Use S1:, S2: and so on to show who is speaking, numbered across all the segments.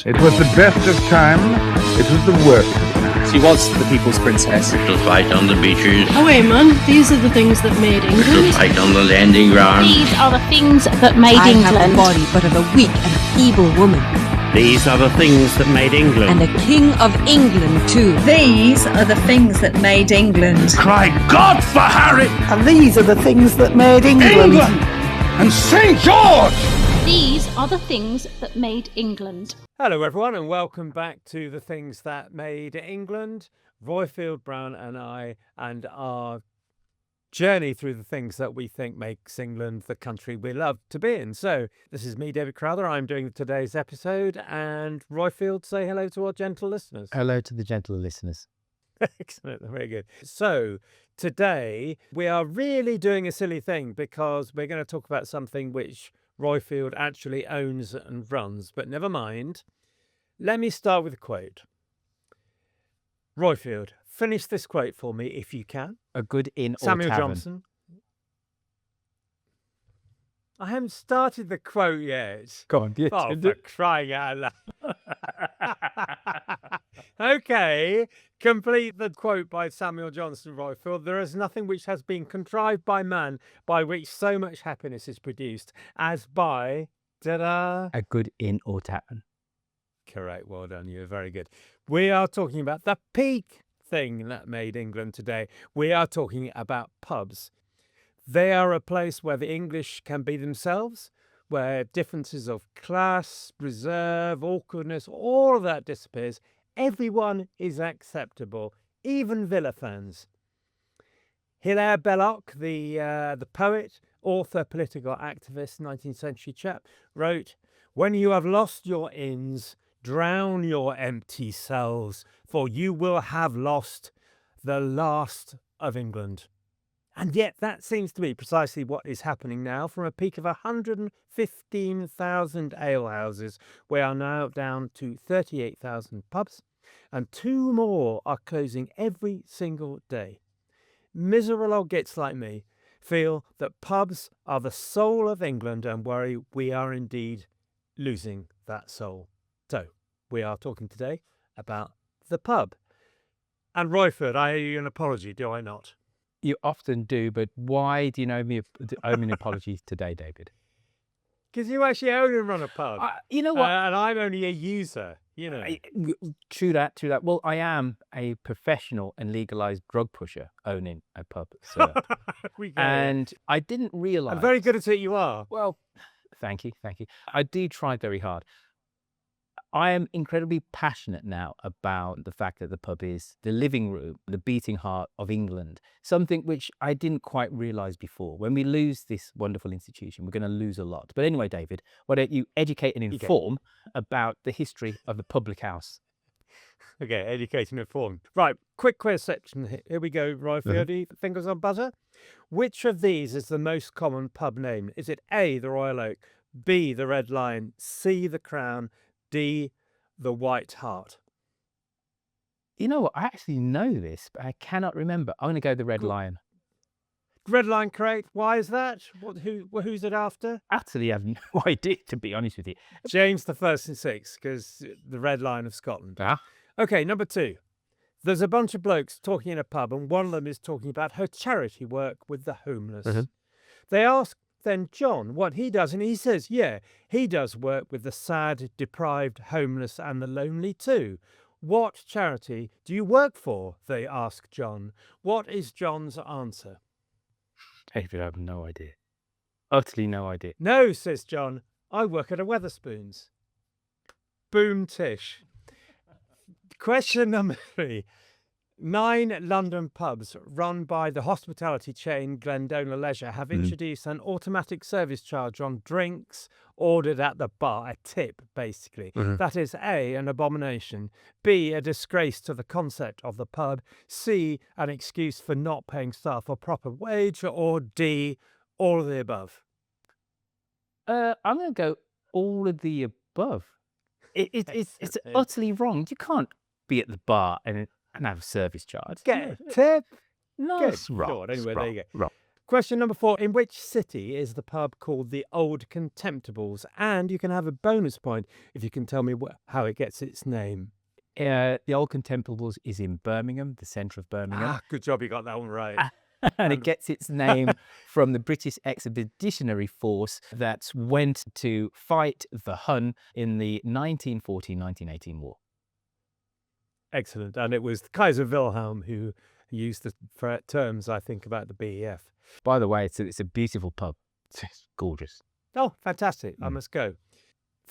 S1: It was the best of time, it was the worst of time.
S2: She was the people's princess.
S3: To fight on the beaches.
S4: Away, man. These are the things that made
S3: To
S4: England.
S3: fight on the landing ground.
S5: These are the things that made
S6: I
S5: England.
S6: have the body but of a weak and feeble woman,
S7: These are the things that made England.
S6: and a king of England too.
S8: These are the things that made England.
S1: Cry God for Harry!
S7: And these are the things that made England.
S1: England! And St. George!
S5: These are the things that made England.
S9: Hello everyone and welcome back to The Things That Made England. Royfield Brown and I, and our journey through the things that we think makes England the country we love to be in. So this is me, David Crowther. I'm doing today's episode, and Royfield, say hello to our gentle listeners.
S10: Hello to the gentle listeners.
S9: Excellent, very good. So today we are really doing a silly thing because we're going to talk about something which Royfield actually owns and runs, but never mind. Let me start with a quote. Royfield, finish this quote for me if you can.
S10: A good inn or
S9: Samuel
S10: tavern.
S9: Johnson. I haven't started the quote yet.
S10: Go on. Yeah,
S9: Oh, for crying out loud. Okay, complete the quote by Samuel Johnson, Royfield. There is nothing which has been contrived by man by which so much happiness is produced as by... Ta-da!
S10: A good inn or tavern.
S9: Correct, well done, you're very good. We are talking about the peak thing that made England today. We are talking about pubs. They are a place where the English can be themselves, where differences of class, reserve, awkwardness, all of that disappears. Everyone is acceptable, even villa fans. Hillaire Belloc, the poet, author, political activist, 19th century chap, wrote, "When you have lost your inns, drown your empty selves, for you will have lost the last of England." And yet that seems to be precisely what is happening now. From a peak of 115,000 alehouses, we are now down to 38,000 pubs, and 2 more are closing every single day. Miserable old gits like me feel that pubs are the soul of England and worry we are indeed losing that soul. So, we are talking today about the pub. And Royford, I owe you an apology, do I not?
S10: You often do, but why do you owe me an apology today, David?
S9: Because you actually own and run a pub.
S10: You know what?
S9: And I'm only a user, you know.
S10: True that. Well, I am a professional and legalised drug pusher owning a pub, sir. And I didn't realise...
S9: I'm very good at it, you are.
S10: Well, thank you. I do try very hard. I am incredibly passionate now about the fact that the pub is the living room, the beating heart of England, something which I didn't quite realise before. When we lose this wonderful institution, we're going to lose a lot. But anyway, David, why don't you educate and inform about the history of the public house?
S9: Okay, educate and inform. Right, quick quiz section. Here we go, Royfield. Fingers on buzzer. Which of these is the most common pub name? Is it A, the Royal Oak, B, the Red Lion, C, the Crown, D, the White Hart?
S10: You know what? I actually know this, but I cannot remember. I'm going to go the Red Lion.
S9: Red Lion, correct. Why is that? Who's it after?
S10: Absolutely have no idea, to be honest with you.
S9: James the First and Sixth, because the Red Lion of Scotland.
S10: Ah.
S9: Okay, number 2. There's a bunch of blokes talking in a pub, and one of them is talking about her charity work with the homeless. They ask then John what he does, and he says, yeah, he does work with the sad, deprived, homeless and the lonely too. What charity do you work for? They ask John. What is John's answer?
S10: David, I have no idea. Utterly no idea.
S9: No, says John, I work at a Wetherspoons. Boom tish. Question number 3. 9 London pubs run by the hospitality chain Glendona Leisure have introduced an automatic service charge on drinks ordered at the bar, a tip basically. That is A, an abomination, B, a disgrace to the concept of the pub, C, an excuse for not paying staff a proper wage, or D, all of the above.
S10: I'm going to go all of the above. It's utterly wrong. You can't be at the bar and have a service charge.
S9: Get a tip.
S10: No,
S9: Good.
S10: it's wrong.
S9: Anyway, there you go.
S10: Wrong.
S9: Question number 4. In which city is the pub called the Old Contemptibles? And you can have a bonus point if you can tell me how it gets its name.
S10: The Old Contemptibles is in Birmingham, the centre of Birmingham.
S9: Good job, you got that one right.
S10: And it gets its name from the British Expeditionary Force that went to fight the Hun in the 1914-1918 war.
S9: Excellent. And it was Kaiser Wilhelm who used the terms, I think, about the BEF.
S10: By the way, it's a beautiful pub. It's gorgeous.
S9: Oh, fantastic. I must go.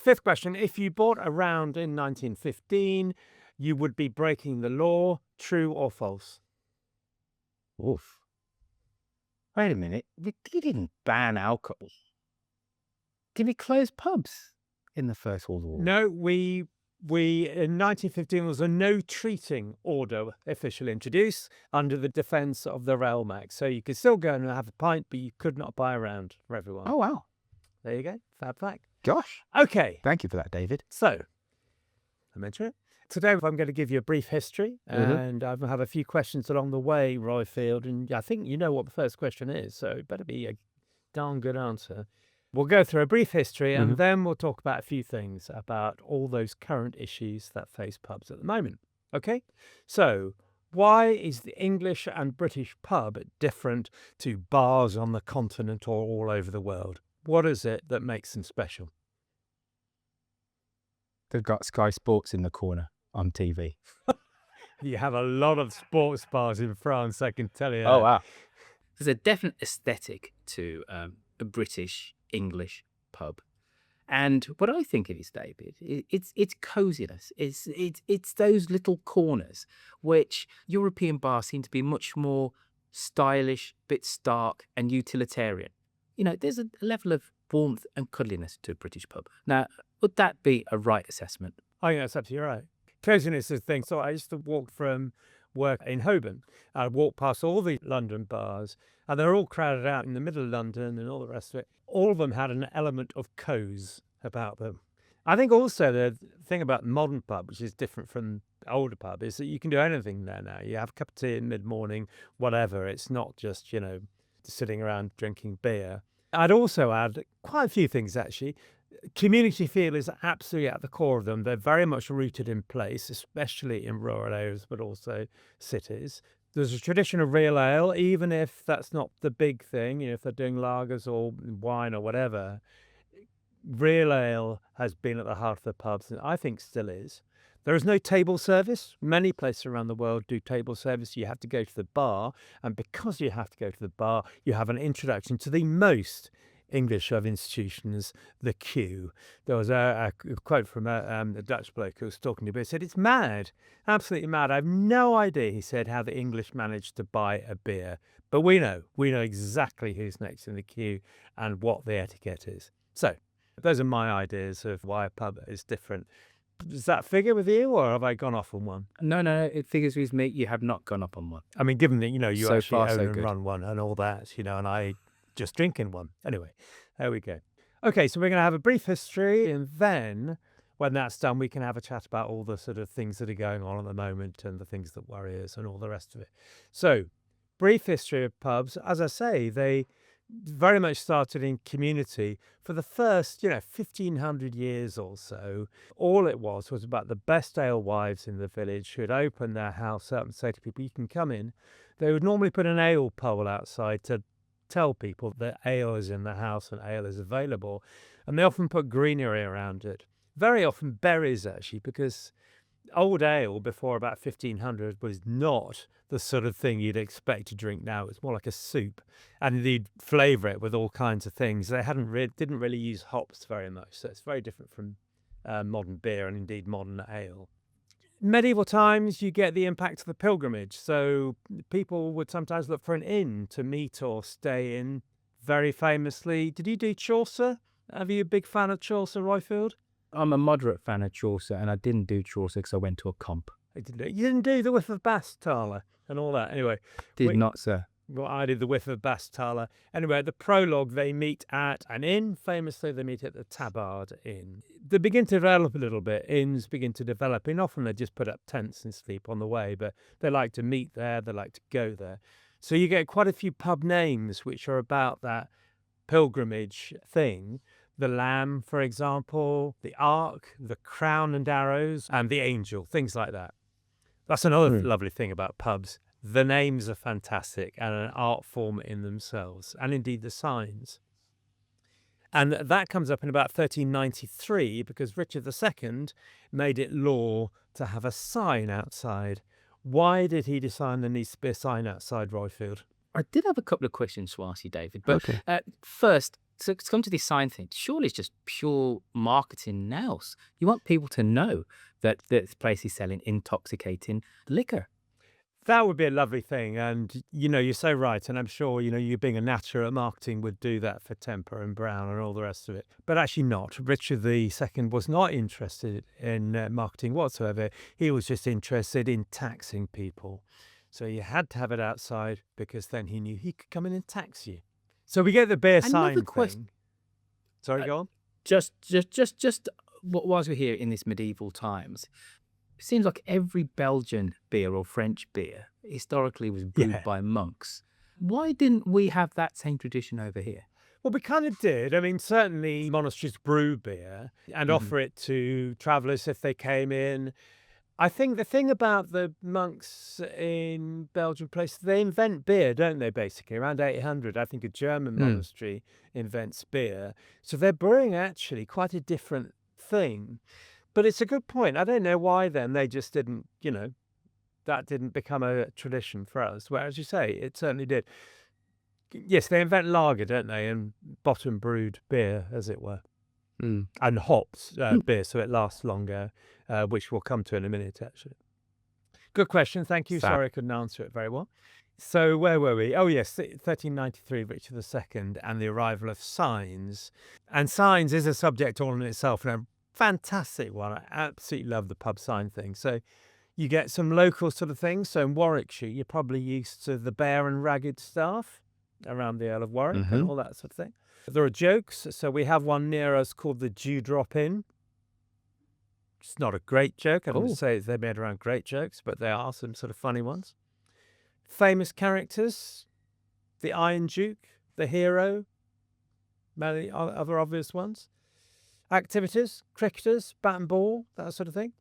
S9: 5th question. If you bought a round in 1915, you would be breaking the law. True or false?
S10: Oof. Wait a minute. We didn't ban alcohol. Did we close pubs in the First World War?
S9: No, we in 1915 was a no treating order officially introduced under the Defence of the Realm Act. So you could still go and have a pint, but you could not buy a round for everyone.
S10: Oh, wow.
S9: There you go. Fab fact.
S10: Gosh.
S9: Okay.
S10: Thank you for that, David.
S9: So, I mentioned it. Today, I'm going to give you a brief history, and I have a few questions along the way, Royfield, and I think you know what the first question is, so it better be a darn good answer. We'll go through a brief history, and then we'll talk about a few things about all those current issues that face pubs at the moment. Okay? So, why is the English and British pub different to bars on the continent or all over the world? What is it that makes them special?
S10: They've got Sky Sports in the corner on TV.
S9: You have a lot of sports bars in France, I can tell you.
S10: Oh, wow.
S2: There's a definite aesthetic to a British English pub. And what I think it is, David, it's coziness. It's those little corners which European bars seem to be much more stylish, bit stark and utilitarian. You know, there's a level of warmth and cuddliness to a British pub. Now, would that be a right assessment?
S9: I think that's absolutely right. Coziness is the thing. So I used to walk from work in Holborn. I'd walk past all the London bars, and they're all crowded out in the middle of London and all the rest of it. All of them had an element of coze about them. I think also the thing about modern pub, which is different from older pub, is that you can do anything there now. You have a cup of tea in mid-morning, whatever. It's not just, sitting around drinking beer. I'd also add quite a few things, actually. Community feel is absolutely at the core of them. They're very much rooted in place, especially in rural areas, but also cities. There's a tradition of real ale, even if that's not the big thing, if they're doing lagers or wine or whatever. Real ale has been at the heart of the pubs, and I think still is. There is no table service. Many places around the world do table service. You have to go to the bar, and because you have to go to the bar, you have an introduction to the most English of institutions, the queue. There was a quote from a Dutch bloke who was talking to me. He said, "It's mad, absolutely mad. I have no idea," he said, "how the English managed to buy a beer. But we know exactly who's next in the queue and what the etiquette is." So those are my ideas of why a pub is different. Does that figure with you, or have I gone off on one?
S2: No, it figures with me. You have not gone up on one.
S9: I mean, given that, you
S2: So
S9: actually
S2: far,
S9: own
S2: so
S9: and
S2: good.
S9: run one and all that, and I just drink in one. Anyway, there we go. Okay, so we're going to have a brief history, and then when that's done, we can have a chat about all the sort of things that are going on at the moment and the things that worry us and all the rest of it. So, brief history of pubs. As I say, they very much started in community for the first, 1,500 years or so. All it was about the best alewives in the village who'd open their house up and say to people, "You can come in." They would normally put an ale pole outside to tell people that ale is in the house and ale is available. And they often put greenery around it. Very often berries, actually, because old ale before about 1500 was not the sort of thing you'd expect to drink now. It's more like a soup, and they'd flavour it with all kinds of things. They didn't really use hops very much, so it's very different from modern beer and indeed modern ale. Medieval times, you get the impact of the pilgrimage. So people would sometimes look for an inn to meet or stay in. Very famously, did you do Chaucer? Are you a big fan of Chaucer, Royfield?
S10: I'm a moderate fan of Chaucer, and I didn't do Chaucer because I went to a comp.
S9: You didn't do the Whiff of Bass, Tala, and all that. Anyway.
S10: Did not, sir.
S9: Well, I did the Whiff of Bass, Tala. Anyway, the prologue, they meet at an inn. Famously, they meet at the Tabard Inn. They begin to develop a little bit. Inns begin to develop. And often they just put up tents and sleep on the way, but they like to meet there. They like to go there. So you get quite a few pub names which are about that pilgrimage thing. The Lamb, for example, the Ark, the Crown and Arrows, and the Angel, things like that. That's another lovely thing about pubs. The names are fantastic and an art form in themselves, and indeed the signs. And that comes up in about 1393 because Richard II made it law to have a sign outside. Why did he decide there needs to be a sign outside Royfield?
S2: I did have a couple of questions to ask you, David. But first, to come to this sign thing, surely it's just pure marketing now. You want people to know that this place is selling intoxicating liquor.
S9: That would be a lovely thing. And, you're so right. And I'm sure, you being a natural at marketing would do that for Temper and Brown and all the rest of it. But actually not. Richard II was not interested in marketing whatsoever. He was just interested in taxing people. So you had to have it outside because then he knew he could come in and tax you. So we get the beer sign thing. Sorry, go on.
S2: Just whilst we're here in this medieval times, it seems like every Belgian beer or French beer historically was brewed by monks. Why didn't we have that same tradition over here?
S9: Well, we kind of did. I mean, certainly monasteries brew beer and offer it to travellers if they came in. I think the thing about the monks in Belgian places, they invent beer, don't they, basically? Around 800, I think a German monastery invents beer. So they're brewing actually quite a different thing. But it's a good point. I don't know why then they just didn't, that didn't become a tradition for us. Whereas as you say, it certainly did. Yes, they invent lager, don't they? And bottom brewed beer, as it were. And hops beer, so it lasts longer, which we'll come to in a minute, actually. Good question. Thank you. Sorry I couldn't answer it very well. So where were we? Oh, yes, 1393, Richard II, and the arrival of signs. And signs is a subject all in itself, and a fantastic one. I absolutely love the pub sign thing. So you get some local sort of things. So in Warwickshire, you're probably used to the Bear and Ragged Staff around the Earl of Warwick and all that sort of thing. There are jokes. So we have one near us called the Dewdrop Inn. It's not a great joke. I don't say they're made around great jokes, but there are some sort of funny ones. Famous characters, the Iron Duke, the hero, many other obvious ones. Activities, cricketers, bat and ball, that sort of thing.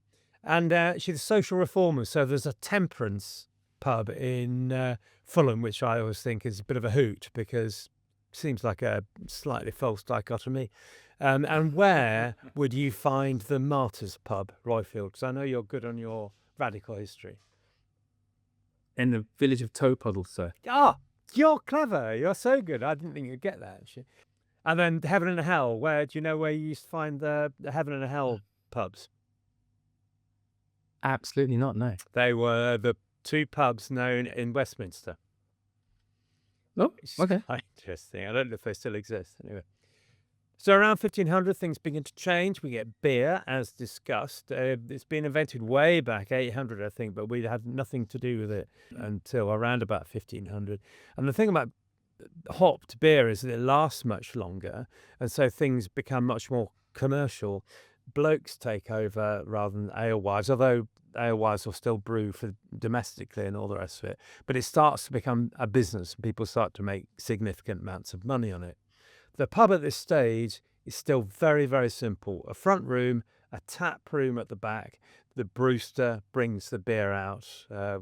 S9: And actually the social reformers. So there's a temperance pub in Fulham, which I always think is a bit of a hoot because it seems like a slightly false dichotomy. And where would you find the Martyrs pub, Royfield? Because I know you're good on your radical history.
S2: In the village of Towpuddle, sir.
S9: Ah, you're clever. You're so good. I didn't think you'd get that, actually. And then Heaven and Hell. Do you know where you used to find the Heaven and Hell pubs?
S2: Absolutely not, no.
S9: They were the two pubs known in Westminster.
S2: Oh, okay.
S9: Interesting. I don't know if they still exist. Anyway. So around 1500, things begin to change. We get beer, as discussed. It's been invented way back, 800, I think, but we had nothing to do with it until around about 1500. And the thing about hopped beer is that it lasts much longer, and so things become much more commercial. Blokes take over rather than alewives, although alewives will still brew for domestically and all the rest of it. But it starts to become a business, and people start to make significant amounts of money on it. The pub at this stage is still very, very simple. A front room, a tap room at the back. The brewster brings the beer out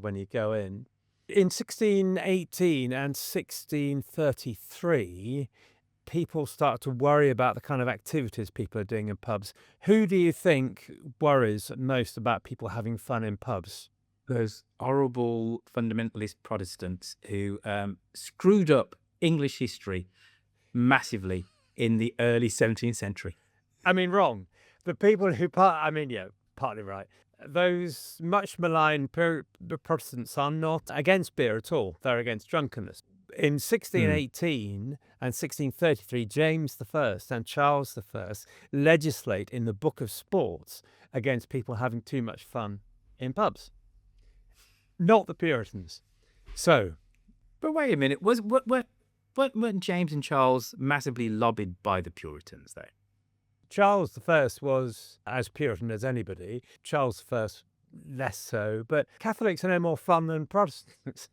S9: when you go in. In 1618 and 1633, people start to worry about the kind of activities people are doing in pubs. Who do you think worries most about people having fun in pubs?
S2: Those horrible fundamentalist Protestants who screwed up English history massively in the early 17th century.
S9: I mean, wrong. The people who, partly right. Those much maligned Protestants are not against beer at all. They're against drunkenness. In 1618 and 1633, James I and Charles I legislate in the Book of Sports against people having too much fun in pubs. Not the Puritans. So.
S2: But wait a minute, weren't James and Charles massively lobbied by the Puritans, though?
S9: Charles I was as Puritan as anybody. Charles I less so. But Catholics are no more fun than Protestants.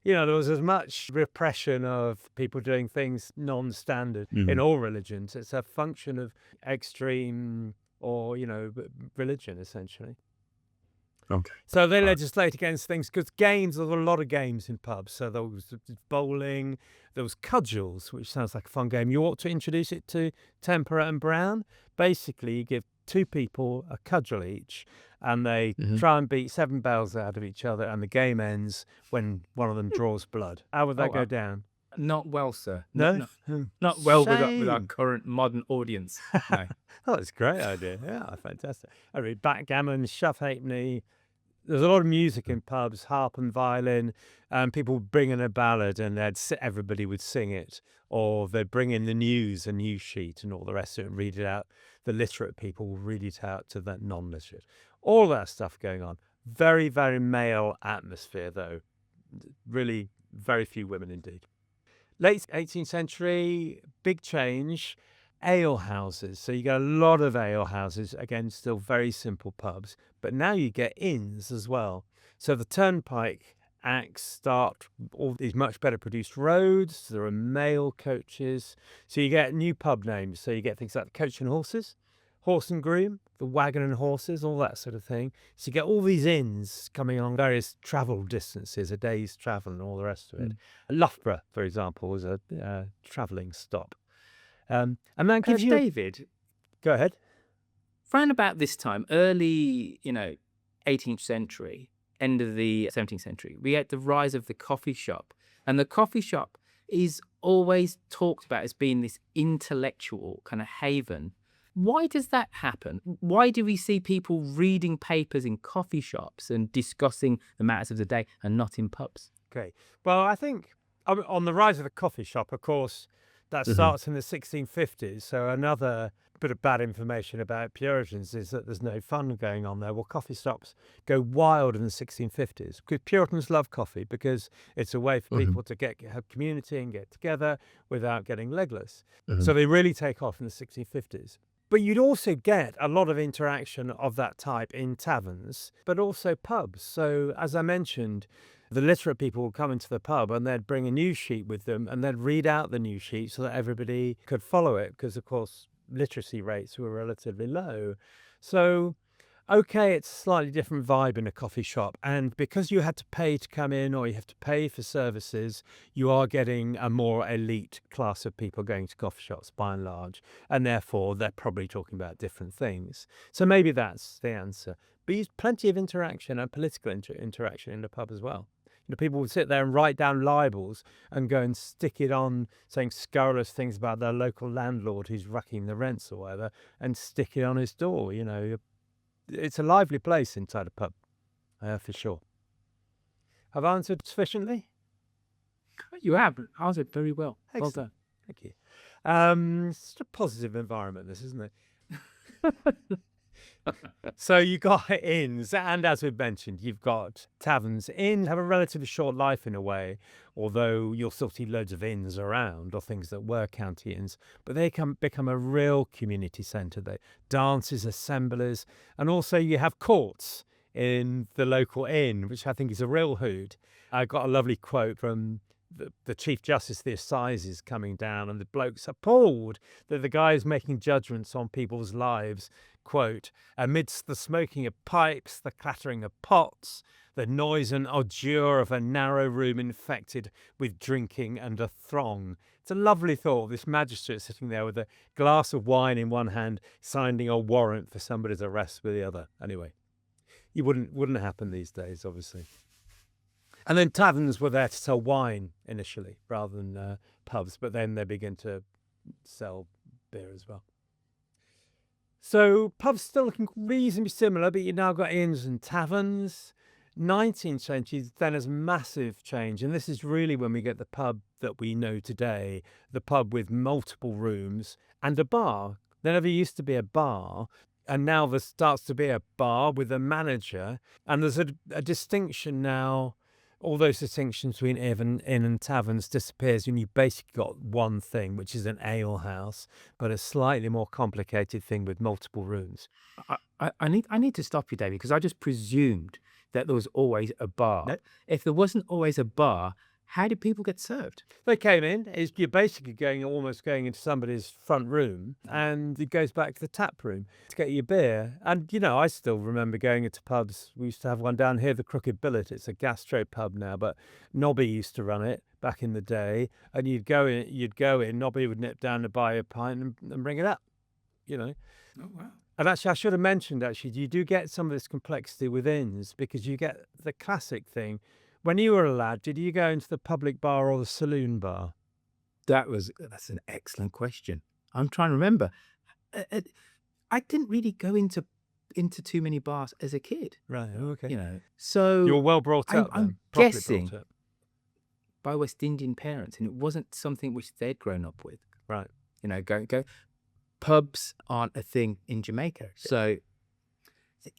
S9: There was as much repression of people doing things non-standard in all religions. It's a function of extreme or, religion, essentially.
S1: Okay.
S9: So they legislate against things because games, there were a lot of games in pubs. So there was bowling, there was cudgels, which sounds like a fun game. You ought to introduce it to Tempera and Brown. Basically, you give two people a cudgel each, and they try and beat 7 bells out of each other, and the game ends when one of them draws blood. How would that go down?
S2: Not well, sir.
S9: No?
S2: Not well with our
S9: Shame.
S2: current modern audience. No.
S9: Oh, that's a great idea. Yeah, fantastic. I read backgammon, shove halfpenny. There's a lot of music in pubs, harp and violin, and people would bring in a ballad and everybody would sing it, or they'd bring in the news, a news sheet and all the rest of it and read it out. The literate people will read it out to the non-literate. All that stuff going on. Very, very male atmosphere, though. Really very few women indeed. Late 18th century, big change. Ale houses. So you get a lot of ale houses, again, still very simple pubs, but now you get inns as well. So the turnpike acts start all these much better produced roads. There are mail coaches. So you get new pub names. So you get things like the Coach and Horses, Horse and Groom, the Wagon and Horses, all that sort of thing. So you get all these inns coming along various travel distances, a day's travel and all the rest of it. Loughborough, for example, was a travelling stop. And that gives you...
S2: David,
S9: Go ahead.
S2: round about this time, early, 18th century, end of the 17th century, we had the rise of the coffee shop. And the coffee shop is always talked about as being this intellectual kind of haven. Why does that happen? Why do we see people reading papers in coffee shops and discussing the matters of the day and not in pubs?
S9: Okay. Well, I think on the rise of the coffee shop, of course, that starts in the 1650s. So another bit of bad information about Puritans is that there's no fun going on there. Well, coffee shops go wild in the 1650s because Puritans love coffee because it's a way for people to have community and get together without getting legless. So they really take off in the 1650s. But you'd also get a lot of interaction of that type in taverns, but also pubs. So as I mentioned, the literate people would come into the pub and they'd bring a news sheet with them and they'd read out the news sheet so that everybody could follow it because, of course, literacy rates were relatively low. So, okay, it's a slightly different vibe in a coffee shop. And because you had to pay to come in or you have to pay for services, you are getting a more elite class of people going to coffee shops by and large. And therefore, they're probably talking about different things. So maybe that's the answer. But there's plenty of interaction and political interaction in the pub as well. People would sit there and write down libels and go and stick it on, saying scurrilous things about their local landlord who's racking the rents or whatever, and stick it on his door. It's a lively place inside a pub, for sure. Have I answered sufficiently?
S2: You have answered very well.
S9: Excellent.
S2: Well done.
S9: Thank you. It's a positive environment, this, isn't it? So you got inns, and as we've mentioned, you've got taverns. Inns have a relatively short life in a way, although you'll still see loads of inns around, or things that were county inns, but they can become a real community centre. They dances, assemblies, and also you have courts in the local inn, which I think is a real hoot. I got a lovely quote from the Chief Justice of the Assizes coming down, and the bloke's appalled that the guy is making judgments on people's lives. Quote, amidst the smoking of pipes, the clattering of pots, the noise and ordure of a narrow room infected with drinking and a throng. It's a lovely thought, this magistrate sitting there with a glass of wine in one hand, signing a warrant for somebody's arrest with the other. Anyway, it wouldn't happen these days, obviously. And then taverns were there to sell wine initially, rather than pubs, but then they began to sell beer as well. So pubs still looking reasonably similar, but you've now got inns and taverns. 19th century then has massive change, and this is really when we get the pub that we know today, the pub with multiple rooms and a bar. There never used to be a bar, and now there starts to be a bar with a manager, and there's a distinction now. All those distinctions between inn and taverns disappears when you've basically got one thing, which is an ale house, but a slightly more complicated thing with multiple rooms.
S2: I need to stop you, David, because I just presumed that there was always a bar.
S9: No.
S2: If there wasn't always a bar, How did people get served?
S9: They came in. You're basically almost going into somebody's front room, and it goes back to the tap room to get your beer. And I still remember going into pubs. We used to have one down here, the Crooked Billet. It's a gastro pub now, but Nobby used to run it back in the day. And you'd go in. Nobby would nip down to buy a pint and bring it up.
S2: Oh wow.
S9: And actually, I should have mentioned, you do get some of this complexity with inns, because you get the classic thing. When you were a lad, did you go into the public bar or the saloon bar?
S2: That's an excellent question. I'm trying to remember. I didn't really go into too many bars as a kid.
S9: Right. Okay.
S2: So
S9: You're well brought up.
S2: I'm
S9: properly
S2: guessing
S9: brought up.
S2: by West Indian parents, and it wasn't something which they'd grown up with.
S9: Right.
S2: Go. Pubs aren't a thing in Jamaica, so.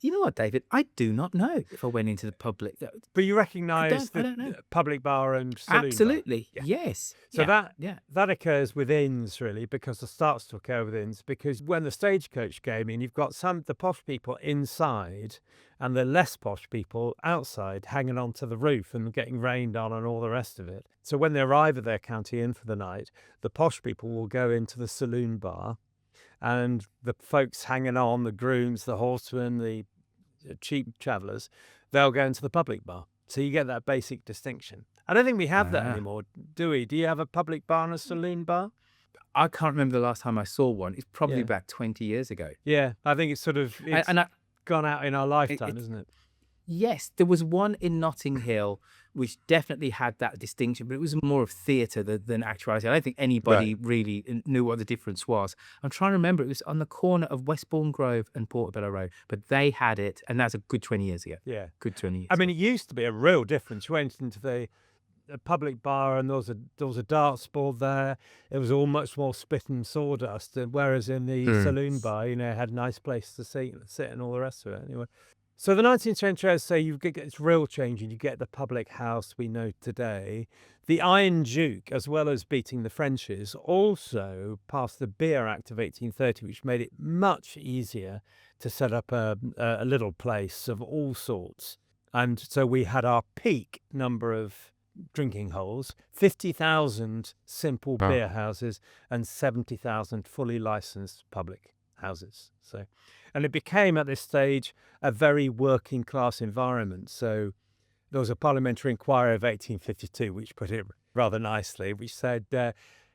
S2: You know what, David? I do not know if I went into the public.
S9: But you recognise
S2: I don't know.
S9: the public bar and saloon bar?
S2: Absolutely, yes.
S9: So
S2: Yeah.
S9: that occurs with inns, really, because it starts to occur with inns. Because when the stagecoach came in, you've got the posh people inside and the less posh people outside, hanging onto the roof and getting rained on and all the rest of it. So when they arrive at their county inn for the night, the posh people will go into the saloon bar. And the folks hanging on, the grooms, the horsemen, the cheap travellers, they'll go into the public bar. So you get that basic distinction. I don't think we have that anymore, do we? Do you have a public bar and a saloon bar?
S2: I can't remember the last time I saw one. It's probably about 20 years ago.
S9: Yeah, I think it's gone out in our lifetime, isn't it?
S2: Yes, there was one in Notting Hill which definitely had that distinction, but it was more of theatre than actuality. I don't think anybody really knew what the difference was. I'm trying to remember. It was on the corner of Westbourne Grove and Portobello Road, but they had it, and that's a good 20 years ago.
S9: Yeah.
S2: Good 20 years
S9: I mean, it used to be a real difference. You went into the public bar and there was a darts board there. It was all much more spit and sawdust, whereas in the saloon bar, it had a nice place to sit and all the rest of it. Anyway. So the 19th century, as I say, it's real change, and you get the public house we know today. The Iron Duke, as well as beating the Frenches, also passed the Beer Act of 1830, which made it much easier to set up a little place of all sorts. And so we had our peak number of drinking holes, 50,000 simple beer houses and 70,000 fully licensed public houses. And it became at this stage a very working class environment. So there was a parliamentary inquiry of 1852, which put it rather nicely, which said,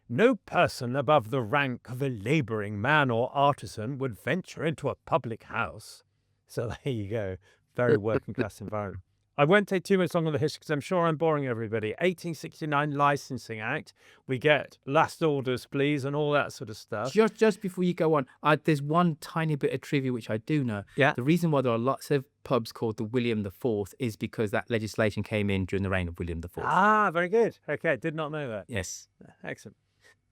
S9: no person above the rank of a labouring man or artisan would venture into a public house. So there you go. Very working class environment. I won't take too much longer on the history because I'm sure I'm boring everybody. 1869 Licensing Act. We get last orders, please, and all that sort of stuff.
S2: Just before you go on, there's one tiny bit of trivia which I do know.
S9: Yeah.
S2: The reason why there are lots of pubs called the William IV is because that legislation came in during the reign of William IV.
S9: Ah, very good. Okay, did not know that.
S2: Yes.
S9: Excellent.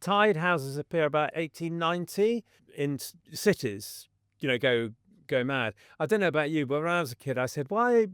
S9: Tied houses appear about 1890 in cities. Go mad. I don't know about you, but when I was a kid, I said, why...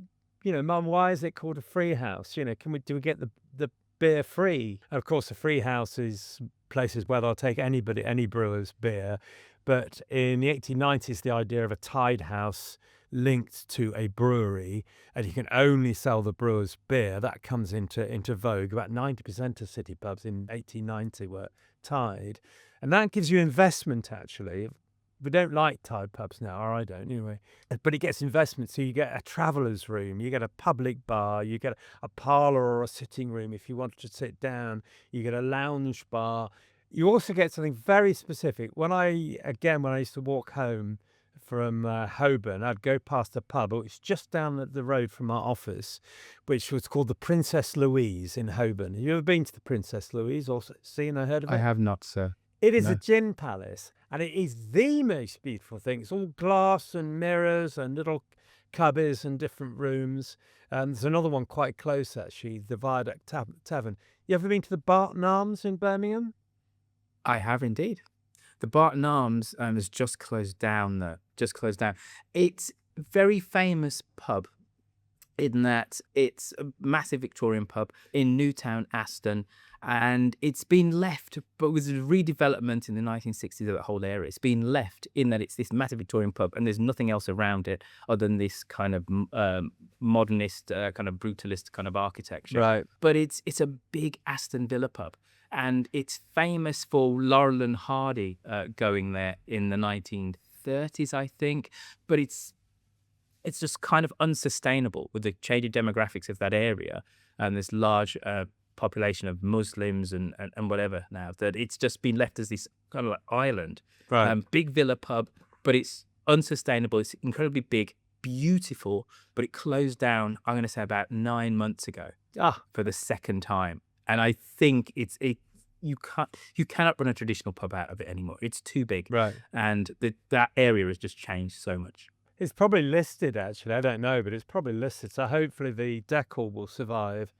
S9: Mum, why is it called a free house? Do we get the beer free? And of course, a free house is places where they'll take any brewer's beer. But in the 1890s, the idea of a tied house linked to a brewery, and you can only sell the brewer's beer, that comes into vogue. About 90% of city pubs in 1890 were tied. And that gives you investment, actually. We don't like tied pubs now, or I don't anyway. But it gets investment. So you get a traveller's room, you get a public bar, you get a parlour or a sitting room if you wanted to sit down, you get a lounge bar. You also get something very specific. When I used to walk home from Holborn, I'd go past a pub. It was just down the road from our office, which was called the Princess Louise in Holborn. Have you ever been to the Princess Louise or seen or heard of it?
S2: I have not, sir.
S9: It is a gin palace, and it is the most beautiful thing. It's all glass and mirrors and little cubbies and different rooms. And there's another one quite close, actually, the Viaduct Tavern. You ever been to the Barton Arms in Birmingham?
S2: I have indeed. The Barton Arms has just closed down, though. Just closed down. It's a very famous pub in that it's a massive Victorian pub in Newtown, Aston, And it's been left, but with the redevelopment in the 1960s of that whole area, it's been left in that it's this massive Victorian pub and there's nothing else around it other than this kind of modernist, kind of brutalist kind of architecture.
S9: Right.
S2: But it's a big Aston Villa pub. And it's famous for Laurel and Hardy going there in the 1930s, I think. But it's just kind of unsustainable with the changing demographics of that area and this large population of Muslims and whatever now, that it's just been left as this kind of like island.
S9: Right.
S2: Big villa pub, but it's unsustainable. It's incredibly big, beautiful, but it closed down, I'm going to say about 9 months ago for the second time. And I think you cannot run a traditional pub out of it anymore. It's too big.
S9: Right.
S2: And that area has just changed so much.
S9: It's probably listed, actually. I don't know, but it's probably listed. So hopefully the decor will survive.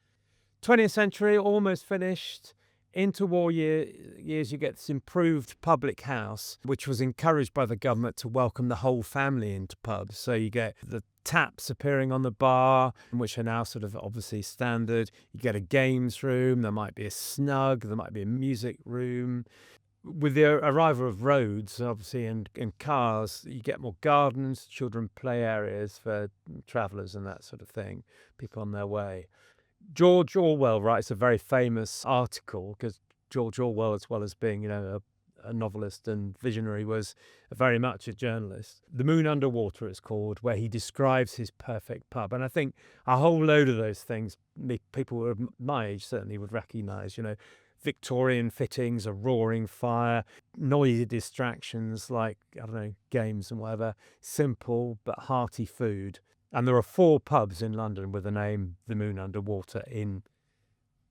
S9: 20th century, almost finished. Interwar years, you get this improved public house, which was encouraged by the government to welcome the whole family into pubs. So you get the taps appearing on the bar, which are now sort of obviously standard. You get a games room. There might be a snug. There might be a music room. With the arrival of roads, obviously, and cars, you get more gardens, children play areas for travellers and that sort of thing, people on their way. George Orwell writes a very famous article, because George Orwell, as well as being, a novelist and visionary, was very much a journalist. The Moon Under Water it's called, where he describes his perfect pub. And I think a whole load of those things, people who are my age certainly would recognise, Victorian fittings, a roaring fire, noisy distractions like, I don't know, games and whatever, simple but hearty food. And there are 4 pubs in London with the name The Moon Under Water in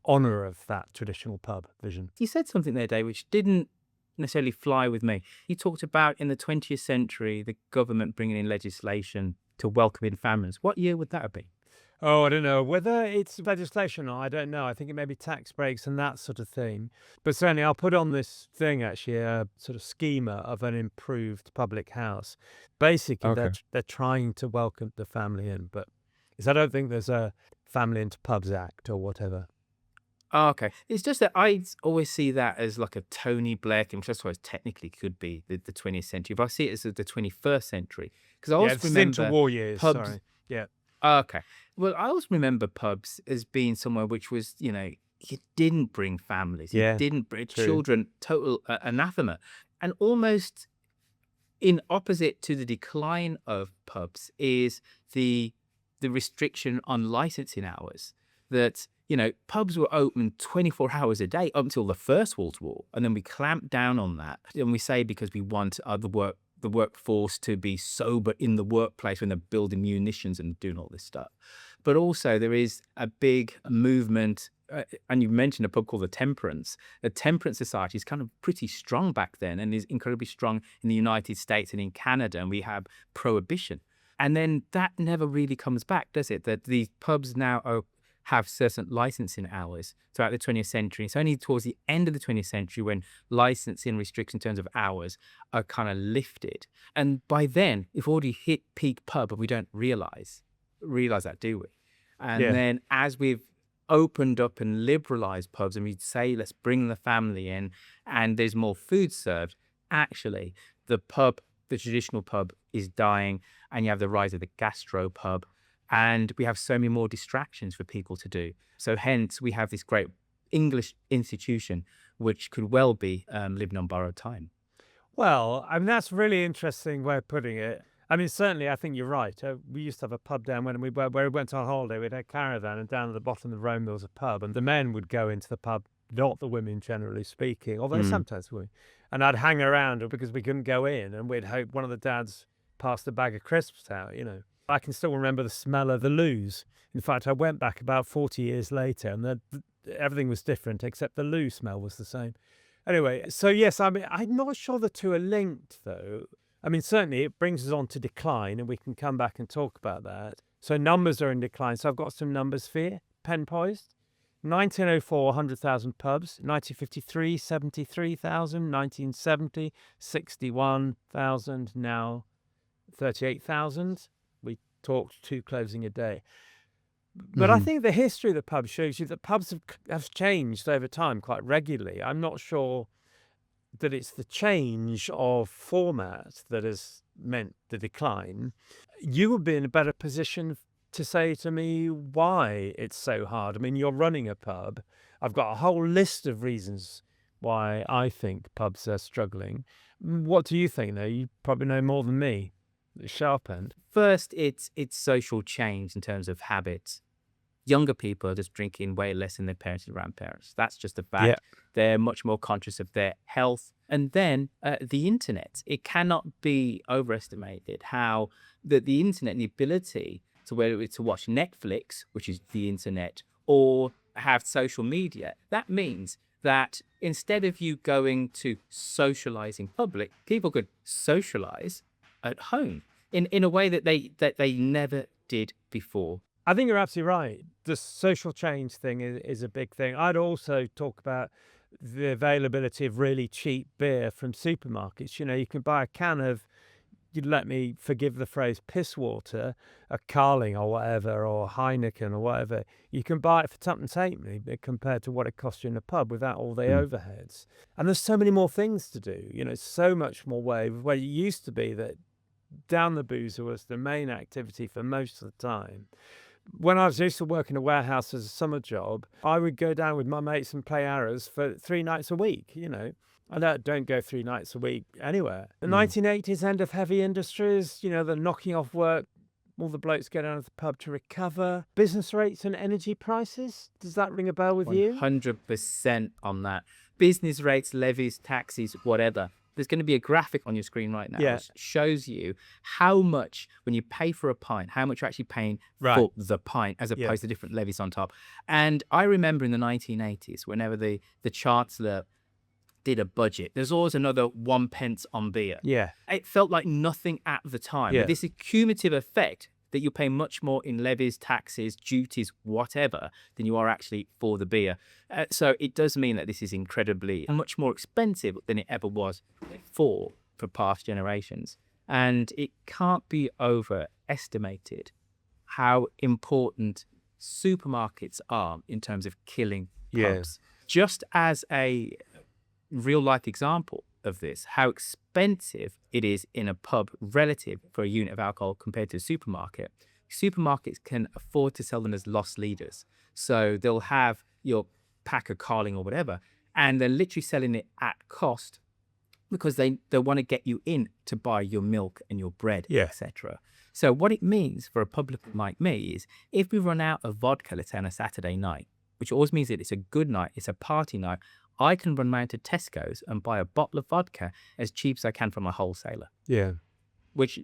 S9: honour of that traditional pub vision.
S2: You said something there, Dave, which didn't necessarily fly with me. You talked about in the 20th century, the government bringing in legislation to welcome in families. What year would that have been?
S9: Oh, I don't know. Whether it's legislation or I don't know. I think it may be tax breaks and that sort of thing. But certainly I'll put on this thing, actually, a sort of schema of an improved public house. Basically, they're trying to welcome the family in. But I don't think there's a Family into Pubs Act or whatever.
S2: Oh, okay. It's just that I always see that as like a Tony Blair thing, which I suppose technically could be the 20th century. But I see it as the 21st century. Because I always remember
S9: interwar years,
S2: pubs.
S9: sorry. Yeah.
S2: Oh, okay. Well, I always remember pubs as being somewhere which was, you didn't bring families. You didn't bring children, total anathema. And almost in opposite to the decline of pubs is the restriction on licensing hours. That, pubs were open 24 hours a day up until the First World War. And then we clamped down on that. And we say because we want the workforce to be sober in the workplace when they're building munitions and doing all this stuff. But also there is a big movement, and you mentioned a pub called the Temperance. The Temperance Society is kind of pretty strong back then and is incredibly strong in the United States and in Canada, and we have prohibition. And then that never really comes back, does it? That these pubs now have certain licensing hours throughout the 20th century. It's only towards the end of the 20th century when licensing restrictions in terms of hours are kind of lifted. And by then, we've already hit peak pub, but we don't realize that, do we? And then as we've opened up and liberalized pubs and we say, let's bring the family in and there's more food served, actually, the traditional pub is dying, and you have the rise of the gastro pub. And we have so many more distractions for people to do. So hence, we have this great English institution, which could well be living on borrowed time.
S9: Well, I mean, that's a really interesting way of putting it. I mean, certainly, I think you're right. We used to have a pub down where we went on holiday. We had a caravan, and down at the bottom of the Rome, there was a pub. And the men would go into the pub, not the women, generally speaking, although sometimes women. And I'd hang around because we couldn't go in. And we'd hope one of the dads passed a bag of crisps out, I can still remember the smell of the loos. In fact, I went back about 40 years later and everything was different except the loo smell was the same. Anyway, so yes, I mean, I'm not sure the two are linked though. I mean, certainly it brings us on to decline and we can come back and talk about that. So numbers are in decline. So I've got some numbers for you. Pen poised. 1904, 100,000 pubs. 1953, 73,000. 1970, 61,000. Now 38,000. We talked 2 closing a day. But I think the history of the pub shows you that pubs have changed over time quite regularly. I'm not sure that it's the change of format that has meant the decline. You would be in a better position to say to me why it's so hard. I mean, you're running a pub. I've got a whole list of reasons why I think pubs are struggling. What do you think, though? You probably know more than me, the sharp end.
S2: First, it's social change in terms of habits. Younger people are just drinking way less than their parents and grandparents. That's just a fact.
S9: Yeah.
S2: They're much more conscious of their health. And then the internet. It cannot be overestimated how the internet and the ability to whether it's to watch Netflix, which is the internet, or have social media. That means that instead of you going to socialize in public, people could socialize at home in a way that they never did before.
S9: I think you're absolutely right. The social change thing is a big thing. I'd also talk about the availability of really cheap beer from supermarkets. You know, you can buy a can of, you'd let me forgive the phrase, piss water, a Carling or whatever, or Heineken or whatever. You can buy it for tuppence halfpenny compared to what it costs you in a pub without all the overheads. And there's so many more things to do. You know, so much more where it used to be that down the boozer was the main activity for most of the time. When I used to work in a warehouse as a summer job, I would go down with my mates and play arrows for 3 nights a week, you know. I don't go 3 nights a week anywhere. The 1980s, end of heavy industries, you know, the knocking off work, all the blokes go down to the pub to recover. Business rates and energy prices, does that ring a bell with you?
S2: 100% on that. Business rates, levies, taxes, whatever. There's going to be a graphic on your screen right now which shows you how much, when you pay for a pint, how much you're actually paying for the pint as opposed to different levies on top. And I remember in the 1980s, whenever the Chancellor did a budget, there's always another 1 pence on beer.
S9: Yeah.
S2: It felt like nothing at the time. But this cumulative effect that you pay much more in levies, taxes, duties, whatever, than you are actually for the beer. So it does mean that this is incredibly much more expensive than it ever was for past generations. And it can't be overestimated how important supermarkets are in terms of killing pubs. Just as a real life example of this, how expensive it is in a pub relative for a unit of alcohol compared to a supermarket. Supermarkets can afford to sell them as loss leaders. So they'll have your pack of Carling or whatever, and they're literally selling it at cost because they want to get you in to buy your milk and your bread, etc. So what it means for a publican like me is if we run out of vodka, let's say on a Saturday night, which always means that it's a good night, it's a party night, I can run round to Tesco's and buy a bottle of vodka as cheap as I can from a wholesaler.
S9: Yeah.
S2: Which,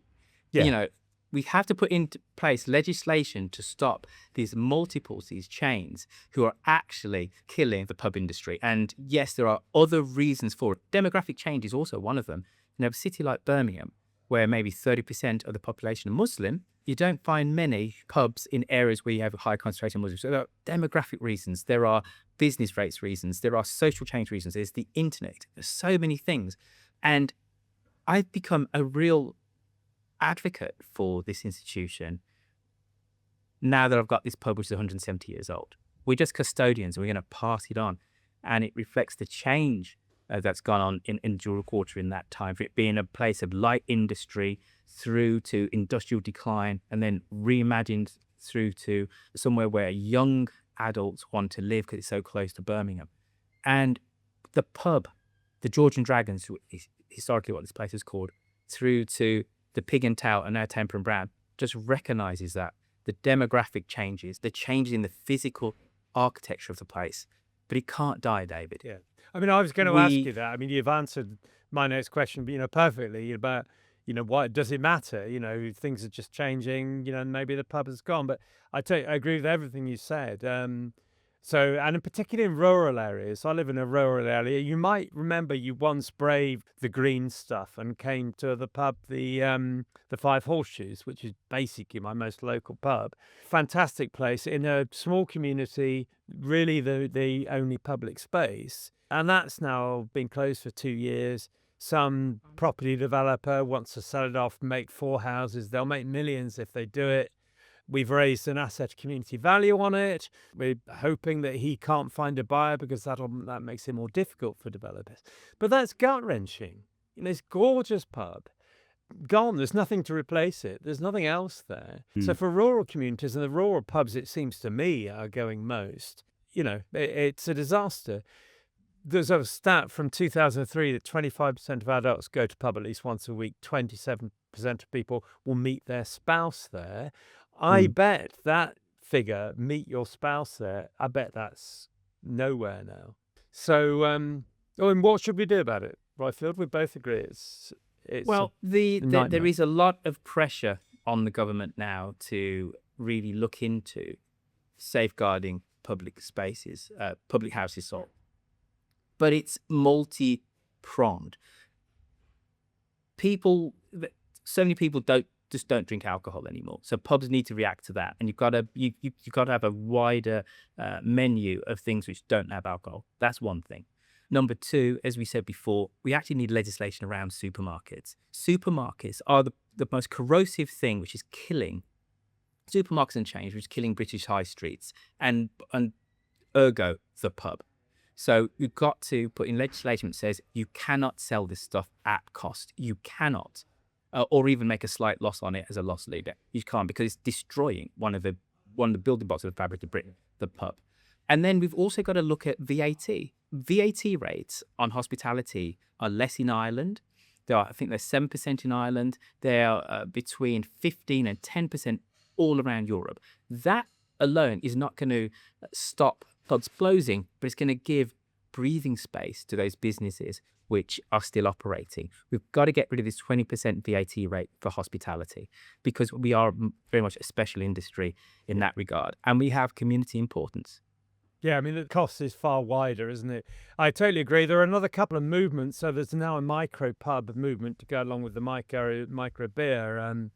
S2: you know, we have to put into place legislation to stop these multiples, these chains who are actually killing the pub industry. And yes, there are other reasons for it. Demographic change is also one of them. In a city like Birmingham, where maybe 30% of the population are Muslim, you don't find many pubs in areas where you have a high concentration of Muslims. So there are demographic reasons, there are business rates reasons, there are social change reasons, there's the internet, there's so many things. And I've become a real advocate for this institution now that I've got this pub which is 170 years old. We're just custodians and we're going to pass it on. And it reflects the change that's gone on in Jewel Quarter in that time, for it being a place of light industry through to industrial decline and then reimagined through to somewhere where young adults want to live because it's so close to Birmingham. And the pub, the Georgian Dragons, is historically what this place is called, through to the Pig and Tail and now Temper and Brown, just recognises that the demographic changes, the changes in the physical architecture of the place, but it can't die, David.
S9: Yeah. I mean, I was going to ask you that. I mean, you've answered my next question, you know, perfectly about, you know, why does it matter? You know, things are just changing, you know, maybe the pub has gone. But I agree with everything you said. So, and in particular in rural areas, I live in a rural area. You might remember you once braved the green stuff and came to the pub, the Five Horseshoes, which is basically my most local pub. Fantastic place in a small community, really the only public space. And that's now been closed for 2 years. Some property developer wants to sell it off, make 4 houses. They'll make millions if they do it. We've raised an asset community value on it. We're hoping that he can't find a buyer because that makes it more difficult for developers. But that's gut-wrenching. This gorgeous pub, gone. There's nothing to replace it. There's nothing else there. So for rural communities, and the rural pubs, it seems to me, are going most, it's a disaster. There's a stat from 2003 that 25% of adults go to pub at least once a week. 27% of people will meet their spouse there. I bet that figure, meet your spouse there, I bet that's nowhere now. So, and what should we do about it, Royfield? We both agree it's
S2: well, there is a lot of pressure on the government now to really look into safeguarding public spaces, public houses, but it's multi-pronged. So many people don't drink alcohol anymore, so pubs need to react to that, and you've got to have a wider menu of things which don't have alcohol. That's one thing. Number two, as we said before, we actually need legislation around supermarkets. Supermarkets are the most corrosive thing which is killing supermarkets and chains, which is killing British high streets and ergo the pub. So you've got to put in legislation that says you cannot sell this stuff at cost. You cannot, or even make a slight loss on it as a loss leader. You can't, because it's destroying one of the building blocks of the fabric of Britain, the pub. And then we've also got to look at VAT. VAT rates on hospitality are less in Ireland. I think they're 7% in Ireland. They're between 15 and 10% all around Europe. That alone is not going to stop pubs closing, but it's going to give breathing space to those businesses which are still operating. We've got to get rid of this 20% VAT rate for hospitality, because we are very much a special industry in that regard, and we have community importance.
S9: Yeah, I mean, the cost is far wider, isn't it? I totally agree. There are another couple of movements. So there's now a micro pub movement to go along with the micro beer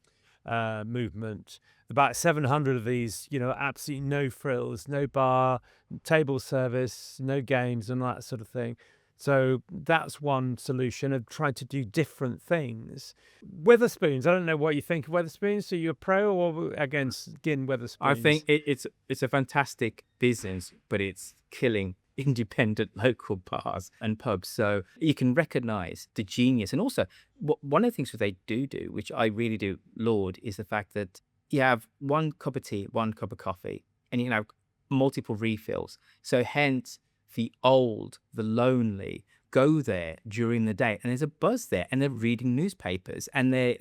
S9: movement. About 700 of these, absolutely no frills, no bar, table service, no games and that sort of thing. So that's one solution of trying to do different things. Wetherspoons, I don't know what you think of Wetherspoons. Are you a pro or against Gin Wetherspoons?
S2: I think it's a fantastic business, but it's killing independent local bars and pubs. So you can recognise the genius. And also, one of the things that they do, which I really do laud, is the fact that you have one cup of tea, one cup of coffee, and you can have multiple refills. So hence, the old, the lonely go there during the day, and there's a buzz there, and they're reading newspapers, and they're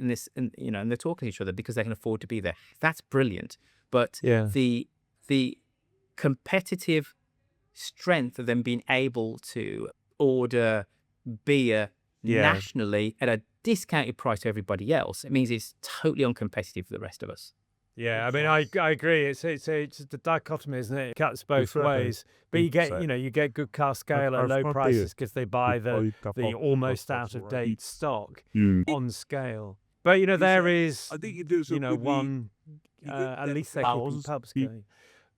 S2: talking to each other because they can afford to be there. That's brilliant. But the competitive strength of them being able to order beer nationally at a discounted price to everybody else, it means it's totally uncompetitive for the rest of us.
S9: Yeah, I mean, I agree. It's the dichotomy, isn't it? It cuts both ways. But you get good cask ale at low prices because they buy the almost out of date stock on scale. But there is one at least they're keeping pubs going.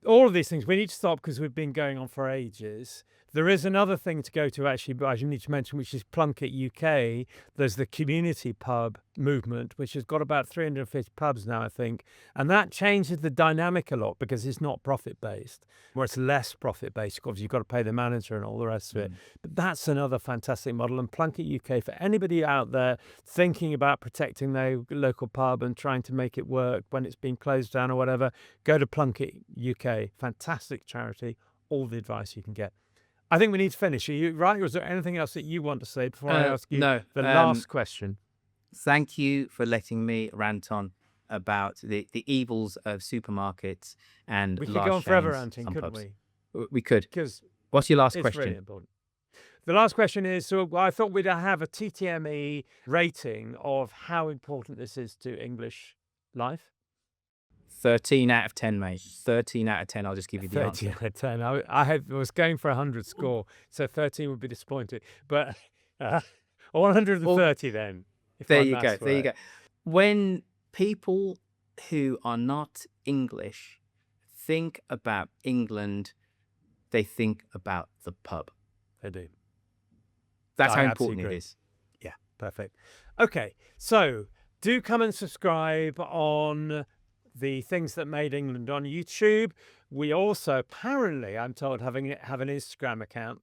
S9: All of these things we need to stop because we've been going on for ages. There is another thing to go to, actually, but I need to mention, which is Plunkett UK. There's the community pub movement, which has got about 350 pubs now, I think. And that changes the dynamic a lot because it's not profit-based, where it's less profit-based. Obviously, you've got to pay the manager and all the rest of it. But that's another fantastic model. And Plunkett UK, for anybody out there thinking about protecting their local pub and trying to make it work when it's been closed down or whatever, go to Plunkett UK. Fantastic charity. All the advice you can get. I think we need to finish. Are you right? Or is there anything else that you want to say before I ask you the last question?
S2: Thank you for letting me rant on about the evils of supermarkets and
S9: we could
S2: large
S9: go on forever
S2: chains
S9: ranting,
S2: and
S9: couldn't
S2: pubs.
S9: we?
S2: We could.
S9: Because
S2: what's your last
S9: it's
S2: question?
S9: really important. The last question is, so I thought we'd have a TTME rating of how important this is to English life.
S2: 13 out of 10, mate. 13 out of 10. I'll just give you the
S9: 13
S2: answer.
S9: out of 10. I was going for 100 score, so 13 would be disappointing. But 130 then.
S2: There you go. There you go. When people who are not English think about England, they think about the pub.
S9: They do.
S2: That's how important it is.
S9: Yeah, perfect. Okay, so do come and subscribe on the Things That Made England on YouTube. We also, apparently, I'm told, have an Instagram account.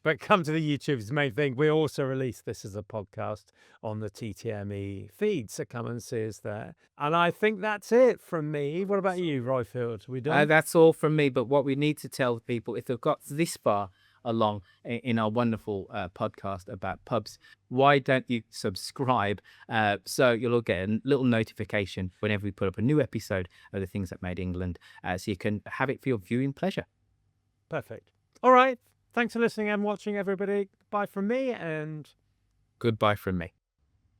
S9: But come to the YouTube is the main thing. We also release this as a podcast on the TTME feed, so come and see us there. And I think that's it from me. What about you, Royfield? We done?
S2: That's all from me. But what we need to tell people, if they've got this far along in our wonderful podcast about pubs, why don't you subscribe so you'll get a little notification whenever we put up a new episode of the Things That Made England, so you can have it for your viewing pleasure.
S9: Perfect. All right. Thanks for listening and watching, everybody. Bye from me and
S2: goodbye from me.